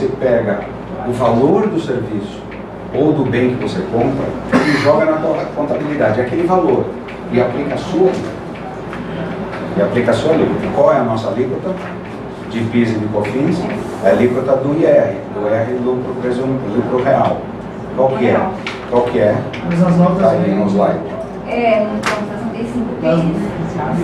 você pega o valor do serviço ou do bem que você compra e joga na tua contabilidade, aquele valor, e aplica a sua alíquota. Qual é a nossa alíquota? De PIS e de COFINS, é a alíquota do IR, lucro real. Qual que é? Mas as notas tá aí no slide. Então, 65 PIS,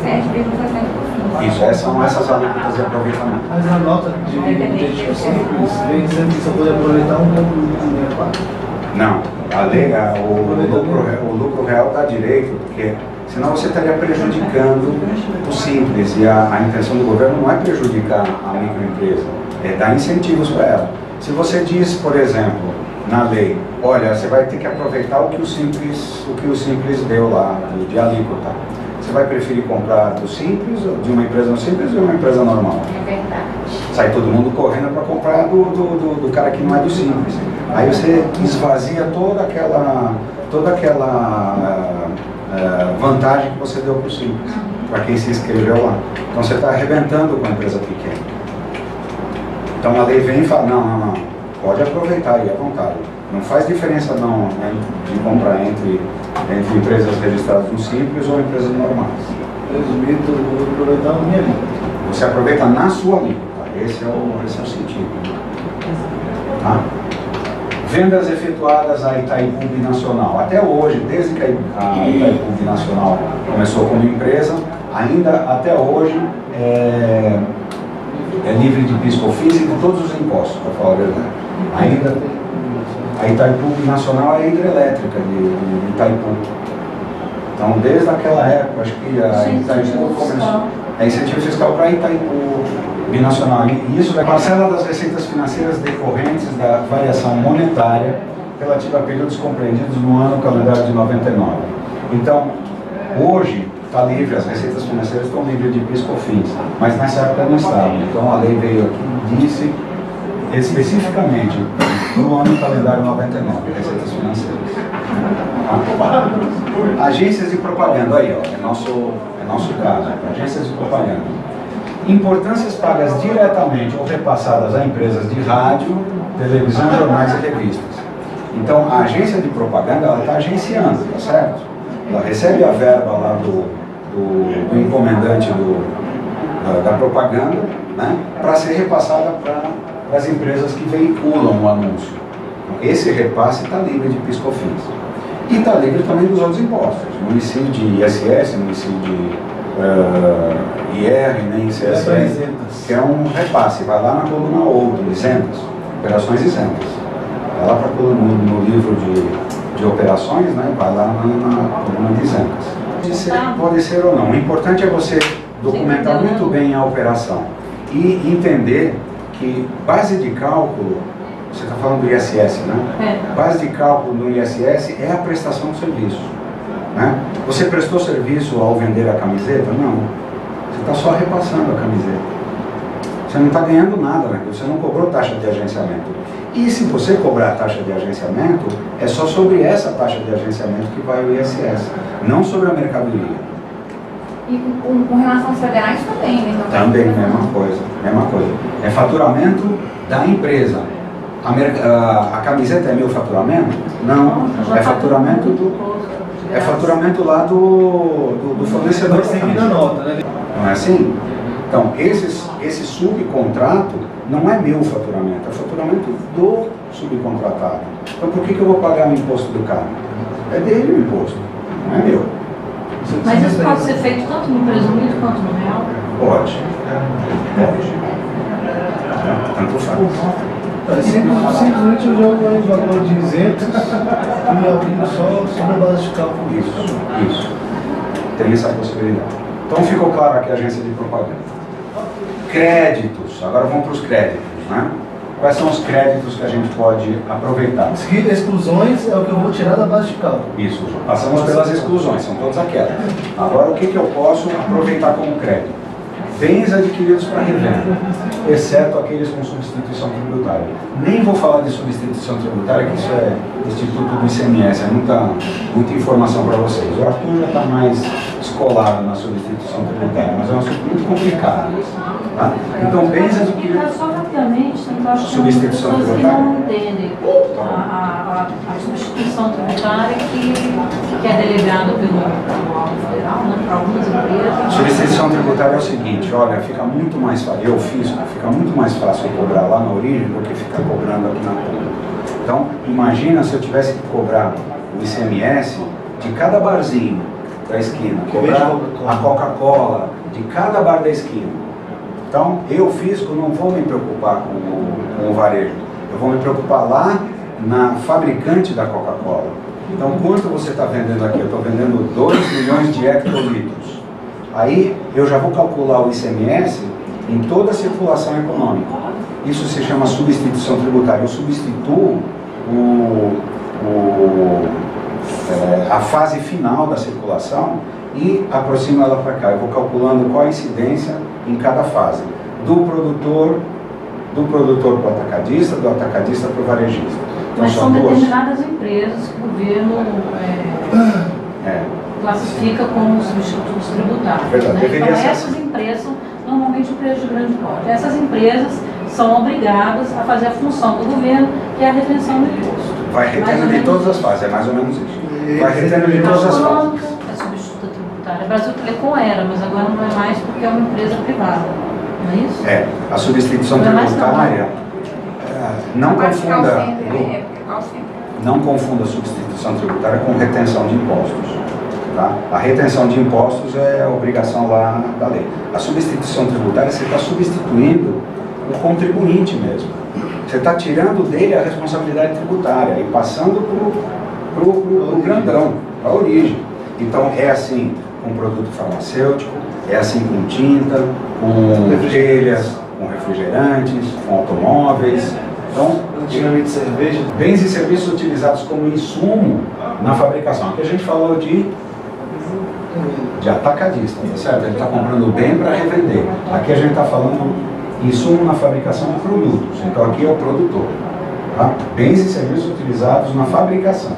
7,60%. Isso, são essas alíquotas de aproveitamento. Mas a nota de identificação simples vem dizendo que você pode aproveitar 1,64. Não, o lucro real dá direito, porque senão você estaria prejudicando o simples, e a intenção do governo não é prejudicar a microempresa, é dar incentivos para ela. Se você diz, por exemplo, na lei, olha, você vai ter que aproveitar o que o simples deu lá, de alíquota. Você vai preferir comprar do simples, de uma empresa simples ou de uma empresa normal? É verdade. Sai todo mundo correndo para comprar do cara que não é do simples. Aí você esvazia toda aquela vantagem que você deu para o simples, para quem se inscreveu lá. Então você está arrebentando com a empresa pequena. Então a lei vem e fala, não, pode aproveitar aí à vontade. Não faz diferença não, né, de comprar entre empresas registradas no simples ou empresas normais. Resumido, eu vou aproveitar a minha vida. Você aproveita na sua alíquota. Esse é o sentido. Tá? Vendas efetuadas à Itaipu Binacional. Até hoje, desde que a Itaipu Binacional começou como empresa, ainda até hoje é livre de PIS/COFINS e de todos os impostos, para falar a verdade. Ainda a Itaipu Binacional é a hidrelétrica de Itaipu. Então, desde aquela época, acho que a Itaipu começou. É incentivo fiscal para Itaipu Binacional. E isso é parcela das receitas financeiras decorrentes da variação monetária relativa a períodos compreendidos no ano calendário de 99. Então, hoje está livre, as receitas financeiras estão livres de PIS/COFINS, mas nessa época não estavam. Então, a lei veio aqui e disse especificamente no ano calendário 99, receitas financeiras. Agências de propaganda, aí ó, é nosso caso, agências de propaganda. Importâncias pagas diretamente ou repassadas a empresas de rádio, televisão, jornais e revistas. Então, a agência de propaganda, ela está agenciando, tá certo? Ela recebe a verba lá do encomendante da propaganda, né, para ser repassada para as empresas que veiculam o anúncio. Esse repasse está livre de PIS/COFINS. E está livre também dos outros impostos. Município de ISS, município de IR, nem ICSS, que é um repasse, vai lá na coluna outro, isentas, operações isentas. Vai lá para no livro de operações, né, vai lá na coluna de isentas. Pode ser ou não. O importante é você documentar muito bem a operação e entender que base de cálculo, você está falando do ISS, né? Base de cálculo no ISS é a prestação de serviço. Né? Você prestou serviço ao vender a camiseta? Não. Você está só repassando a camiseta. Você não está ganhando nada, né? Você não cobrou taxa de agenciamento. E se você cobrar a taxa de agenciamento, é só sobre essa taxa de agenciamento que vai o ISS, não sobre a mercadoria. E com relação aos federais também, né? Também, mesma coisa. É faturamento da empresa. A camiseta é meu faturamento? Não. É faturamento lá do fornecedor. Mas tem que dar nota, né? Não é assim? Então, esse subcontrato não é meu faturamento, é faturamento do subcontratado. Então, por que eu vou pagar o imposto do cara? É dele o imposto, não é meu. Mas isso pode ser feito tanto no presumido quanto no real? Pode. Tanto faz. Simplesmente eu jogo aí o valor de isentos e abrindo só sobre a base de cálculo. Isso. Tem essa possibilidade. Então ficou claro aqui a agência de propaganda. Créditos. Agora vamos para os créditos, né? Quais são os créditos que a gente pode aproveitar? Exclusões é o que eu vou tirar da base de cálculo. Isso. Passamos pelas exclusões, são todas aquelas. Agora o que eu posso aproveitar como crédito? bens adquiridos para revenda, exceto aqueles com substituição tributária. Nem vou falar de substituição tributária, que isso é Instituto do ICMS, é muita informação para vocês. O Arthur já está mais escolado na substituição tributária, mas é um assunto muito complicado. Tá? Então, bens adquiridos... Só rapidamente, então, acho que substituição tem pessoas que tributária? não entendem a substituição tributária que é delegada pelo órgão federal, né, para algumas empresas. Substituição tributária é o seguinte, olha, fica muito mais fácil, eu fiz, fica muito mais fácil cobrar lá na origem do que ficar cobrando aqui na ponta. Então, imagina se eu tivesse que cobrar o ICMS de cada barzinho da esquina, cobrar a Coca-Cola de cada bar da esquina. Então, eu, físico, não vou me preocupar com o varejo, eu vou me preocupar lá na fabricante da Coca-Cola. Então, quanto você está vendendo aqui? Eu estou vendendo 2 milhões de hectolitros. Aí, eu já vou calcular o ICMS em toda a circulação econômica. Isso se chama substituição tributária. Eu substituo a fase final da circulação e aproximo ela para cá. Eu vou calculando qual a incidência em cada fase. Do produtor para o atacadista, do atacadista para o varejista. Então, mas são determinadas empresas que o governo classifica como substitutos tributários. Verdade, Né? Então, essas empresas são normalmente empresas de grande porte. Essas empresas são obrigadas a fazer a função do governo, que é a retenção do imposto. Vai retendo de todas as fases, é mais ou menos isso. Vai retendo de todas as fases. É substituta tributária. A Brasil Telecom era, mas agora não é mais porque é uma empresa privada. Não é isso? É, a substituição tributária, não confunda a substituição tributária com retenção de impostos. Tá? A retenção de impostos é obrigação lá da lei. A substituição tributária, você está substituindo o contribuinte mesmo. Você está tirando dele a responsabilidade tributária e passando para o grandão, para a origem. Então é assim com produto farmacêutico, é assim com tinta, com telhas, com refrigerantes, com automóveis. Então, antigamente cerveja. Bens e serviços utilizados como insumo na fabricação. Aqui a gente falou de atacadista, tá certo? Ele está comprando o bem para revender. Aqui a gente está falando insumo na fabricação de produtos. Então aqui é o produtor. Tá? Bens e serviços utilizados na fabricação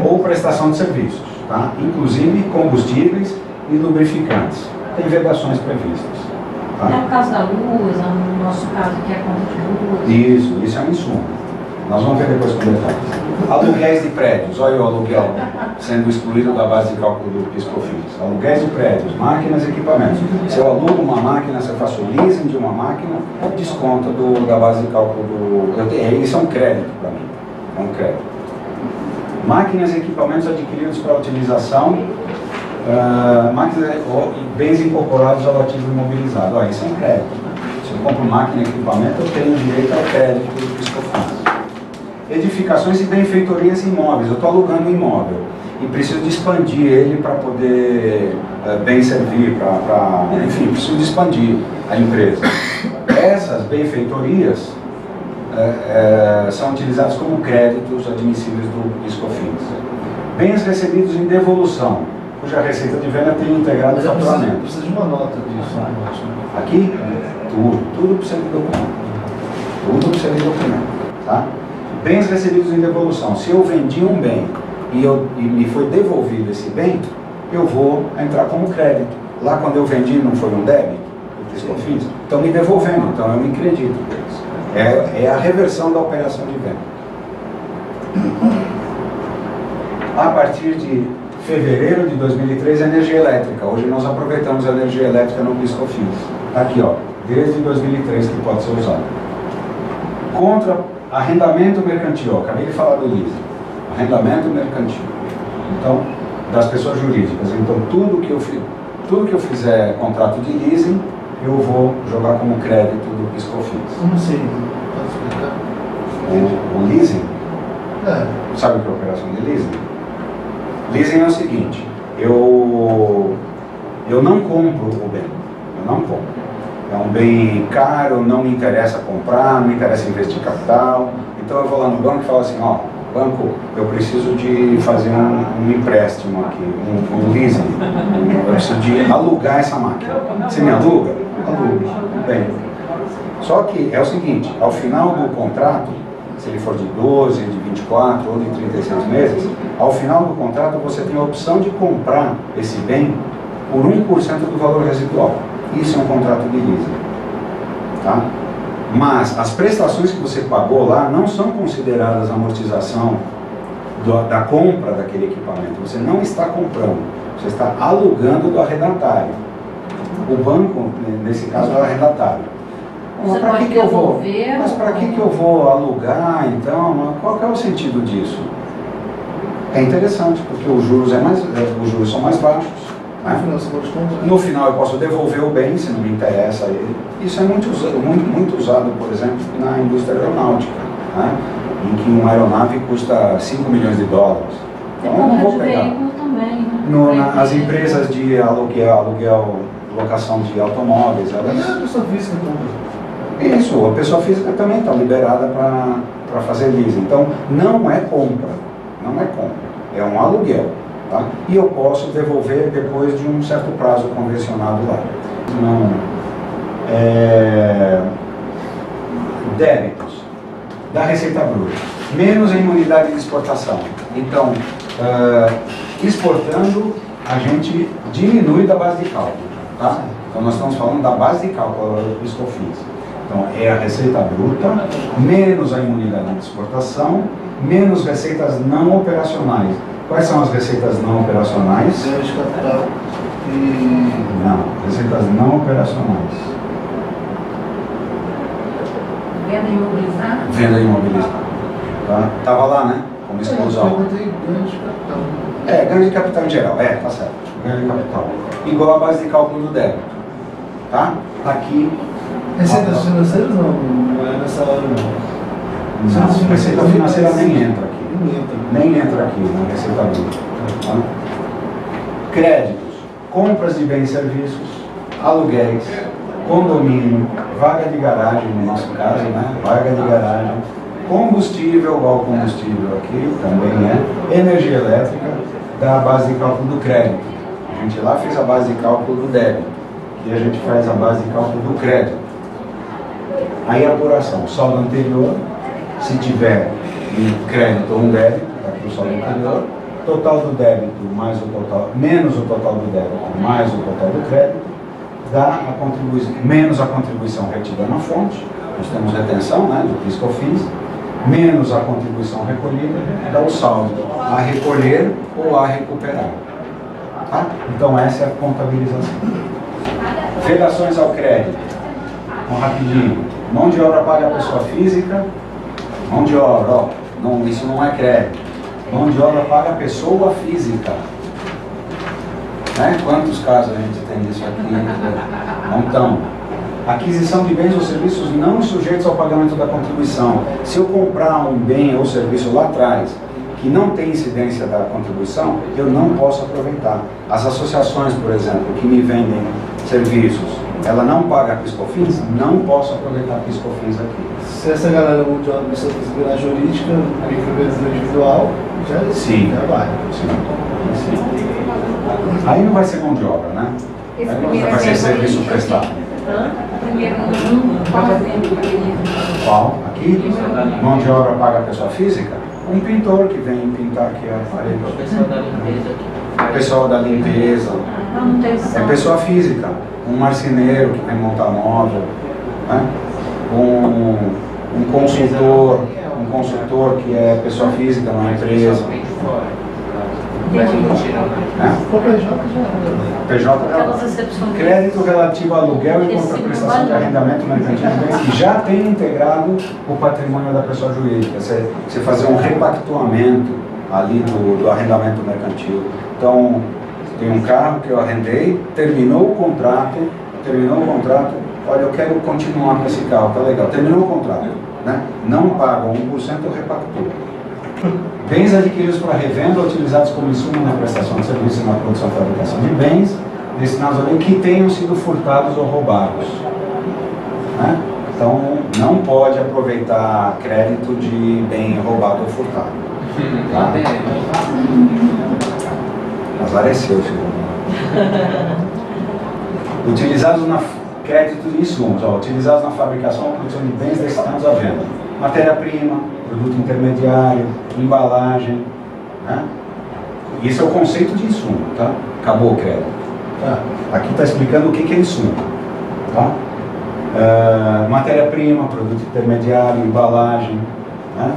ou prestação de serviços, tá? Inclusive combustíveis e lubrificantes. Tem vedações previstas. Tá? É o caso da luz, no nosso caso que é a conta de luz. Isso é um insumo. Nós vamos ver depois com detalhes. Aluguéis de prédios, olha o aluguel sendo excluído da base de cálculo do PIS/COFINS. Aluguéis de prédios, máquinas e equipamentos. Se eu alugo uma máquina, se eu faço leasing de uma máquina, desconta da base de cálculo do... Isso é um crédito para mim, é um crédito. Máquinas e equipamentos adquiridos para utilização, máquinas e bens incorporados ao ativo imobilizado. Isso é um crédito. Se eu compro máquina e equipamento, eu tenho direito ao crédito do PIS/COFINS. Edificações e benfeitorias imóveis. Eu estou alugando um imóvel e preciso de expandir ele para poder bem servir, enfim, preciso de expandir a empresa. Essas benfeitorias são utilizadas como créditos admissíveis do PIS/COFINS. Bens recebidos em devolução, cuja receita de venda tem integrado o faturamento. Precisa de uma nota disso, né? Aqui, tudo precisa de documento. Tudo precisa de documento, tá? Bens recebidos em devolução. Se eu vendi um bem e me foi devolvido esse bem, eu vou entrar como crédito. Lá quando eu vendi não foi um débito, PIS/COFINS, estão me devolvendo, então eu me acredito. É a reversão da operação de venda. A partir de fevereiro de 2003, energia elétrica. Hoje nós aproveitamos a energia elétrica no PIS/COFINS. Aqui, ó, desde 2003 que pode ser usado. Contra arrendamento mercantil, acabei de falar do leasing. Arrendamento mercantil. Então, das pessoas jurídicas. Então, tudo que eu fizer contrato de leasing, eu vou jogar como crédito do PIS/COFINS. Como assim? Pode explicar? O leasing? Sabe o que é a operação de leasing? Leasing é o seguinte, eu não compro o bem, eu não compro. É um bem caro, não me interessa comprar, não me interessa investir capital. Então eu vou lá no banco e falo assim, ó, banco, eu preciso de fazer um empréstimo aqui, um leasing, eu preciso de alugar essa máquina. Você me aluga? Aluga. Bem, só que é o seguinte, ao final do contrato, se ele for de 12, de 24 ou de 36 meses, ao final do contrato você tem a opção de comprar esse bem por 1% do valor residual. Isso é um contrato de leasing. Tá? Mas as prestações que você pagou lá não são consideradas amortização da compra daquele equipamento. Você não está comprando, você está alugando do arrendatário. O banco, nesse caso, é o arrendatário. Mas para que eu vou? Mas para que eu vou alugar então? Qual que é o sentido disso? É interessante, porque os juros são mais baixos. Né? No final eu posso devolver o bem se não me interessa ele. Isso é muito usado, por exemplo, na indústria aeronáutica, né? Em que uma aeronave custa 5 milhões de dólares. Então eu não vou pegar. As empresas de aluguel, locação de automóveis, elas... Isso, a pessoa física também está liberada para fazer leasing. Então, não é compra, é um aluguel. Tá? E eu posso devolver depois de um certo prazo convencionado lá. Não, débitos da receita bruta, menos a imunidade de exportação. Então, exportando, a gente diminui da base de cálculo. Tá? Então, nós estamos falando da base de cálculo do PIS/COFINS. Então, é a receita bruta, menos a imunidade de exportação, menos receitas não operacionais. Quais são as receitas não operacionais? Ganho de capital e... Não, receitas não operacionais. Venda imobilizada? Venda imobilizada. Tá? Tava lá, né? Como exclusão. Ganho de capital. Ganho de capital em geral. Tá certo. Ganho de capital. Igual a base de cálculo do débito. Tá? Aqui... Receitas financeiras não é nessa hora não. Não, receita financeira nem entra aqui. Nem entra aqui na receita bruta. Tá? Créditos, compras de bens e serviços, aluguéis, condomínio, vaga de garagem, no nosso caso, né? Vaga de garagem, combustível, igual combustível aqui, também energia elétrica, da base de cálculo do crédito. A gente lá fez a base de cálculo do débito, e a gente faz a base de cálculo do crédito. Aí a apuração, saldo anterior, se tiver um crédito ou um débito, aqui o saldo anterior, total do débito mais o total, menos o total do débito mais o total do crédito, dá a contribuição, menos a contribuição retida na fonte, nós temos retenção, né, do PIS/COFINS, menos a contribuição recolhida, dá o saldo a recolher ou a recuperar. Tá? Então essa é a contabilização. Vedações ao crédito. Vamos rapidinho. Mão de obra paga a pessoa física. Mão de obra, isso não é crédito. Mão de obra paga a pessoa física. Né? Quantos casos a gente tem disso aqui? Montão. Aquisição de bens ou serviços não sujeitos ao pagamento da contribuição. Se eu comprar um bem ou serviço lá atrás que não tem incidência da contribuição, eu não posso aproveitar. As associações, por exemplo, que me vendem serviços, ela não paga PIS/COFINS, não posso aproveitar PIS/COFINS aqui. Se essa galera mão de obra precisa virar jurídica, microempresa individual, já vai. Sim. Aí não vai ser mão de obra, né? Aí vai ser serviço prestado. Primeiro, qual exemplo que ele... Qual? Aqui? Mão de obra paga a pessoa física? Um pintor que vem pintar aqui a parede. Pessoal da limpeza. É pessoa física. Um marceneiro que vem montar móvel. Né? Um consultor que é pessoa física numa empresa. PJ crédito relativo a aluguel e contraprestação de arrendamento mercantil que já tem integrado o patrimônio da pessoa jurídica. Você fazer um repactuamento ali do arrendamento mercantil. Então, tem um carro que eu arrendei, terminou o contrato, olha, eu quero continuar com esse carro, tá legal, terminou o contrato, né? Não paga 1%, eu repactuo. Bens adquiridos para revenda ou utilizados como insumo na prestação de serviços e na produção e fabricação de bens destinados a bem que tenham sido furtados ou roubados. Né? Então, não pode aproveitar crédito de bem roubado ou furtado. Tá? Azar é seu, filho. Utilizados na crédito de insumos, utilizados na fabricação ou produção de bens destinados à venda. Matéria-prima, produto intermediário, embalagem, né? Isso é o conceito de insumo, tá? Acabou o crédito. Tá? Aqui está explicando o que é insumo, tá? Matéria-prima, produto intermediário, embalagem, né?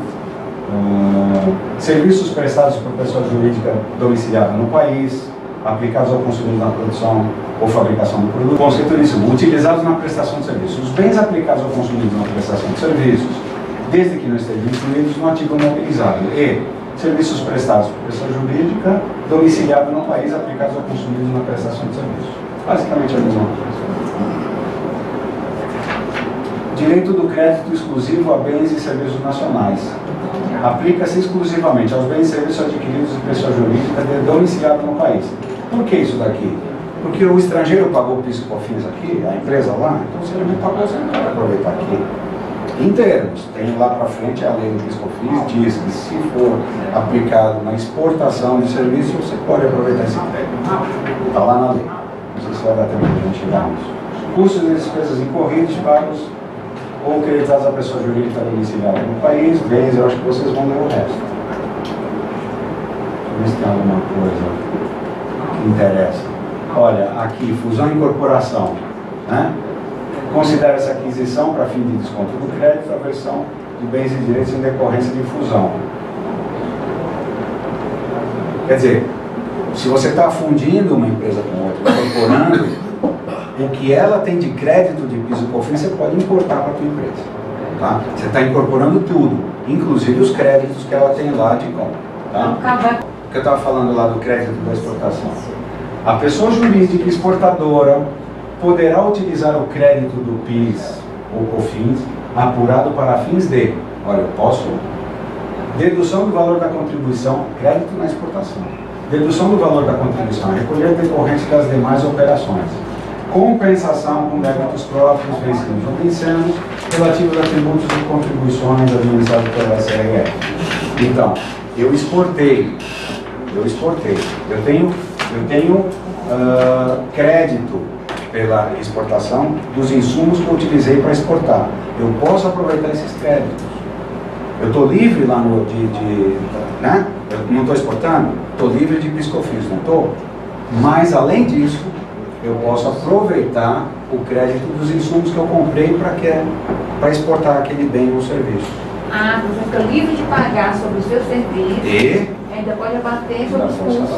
Serviços prestados por pessoa jurídica domiciliada no país, aplicados ao consumidor na produção ou fabricação do produto. Conceito de insumo, utilizados na prestação de serviços. Os bens aplicados ao consumidor na prestação de serviços, desde que não estejam incluídos no artigo mobilizado. E serviços prestados por pessoa jurídica domiciliada no país, aplicados ao consumidor na prestação de serviços. Basicamente a mesma coisa. Direito do crédito exclusivo a bens e serviços nacionais. Aplica-se exclusivamente aos bens e serviços adquiridos de pessoa jurídica domiciliada no país. Por que isso daqui? Porque o estrangeiro pagou o PIS e COFINS aqui, a empresa lá, então se ele não pagou, você não pode aproveitar aqui. Em termos, tem lá para frente a lei do PIS e COFINS, diz que se for aplicado na exportação de serviços, você pode aproveitar esse crédito. Está lá na lei. Não sei se vai dar tempo de a gente chegar nisso. Custos e despesas incorridos pagos ou creditados à pessoa jurídica domiciliada no país, bens, eu acho que vocês vão ler o resto. Deixa eu ver se tem alguma coisa que interessa. Olha, aqui, fusão e incorporação, né? Considera essa aquisição para fim de desconto do crédito a versão de bens e direitos em decorrência de fusão. Quer dizer, se você está fundindo uma empresa com outra, incorporando, o que ela tem de crédito de PIS e COFINS, você pode importar para a tua empresa. Tá? Você está incorporando tudo, inclusive os créditos que ela tem lá de compra. Tá? O que eu estava falando lá do crédito da exportação. A pessoa jurídica exportadora poderá utilizar o crédito do PIS ou COFINS apurado para fins de, olha, eu posso, dedução do valor da contribuição, crédito na exportação, dedução do valor da contribuição, recolher decorrente das demais operações, compensação com débitos próprios, vencidos ou vencendo, relativos a tributos e contribuições administradas pela SRF. Então, eu exportei, eu tenho crédito pela exportação dos insumos que eu utilizei para exportar. Eu posso aproveitar esses créditos. Eu estou livre lá no né? Eu não estou exportando? Estou livre de PIS e COFINS, não estou? Mas, além disso, eu posso aproveitar o crédito dos insumos que eu comprei para exportar aquele bem ou serviço. Ah, você fica livre de pagar sobre o seu serviço E ainda pode abater sobre os custos.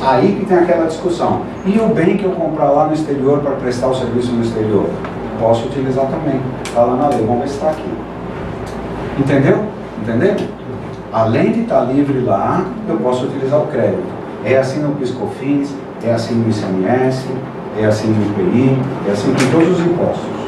Aí que tem aquela discussão. E o bem que eu comprar lá no exterior para prestar o serviço no exterior? Posso utilizar também. Está lá na lei. Vamos ver se está aqui. Entendeu? Entendeu? Além de estar livre lá, eu posso utilizar o crédito. É assim no PIS e COFINS, é assim no ICMS, é assim no IPI, é assim com todos os impostos.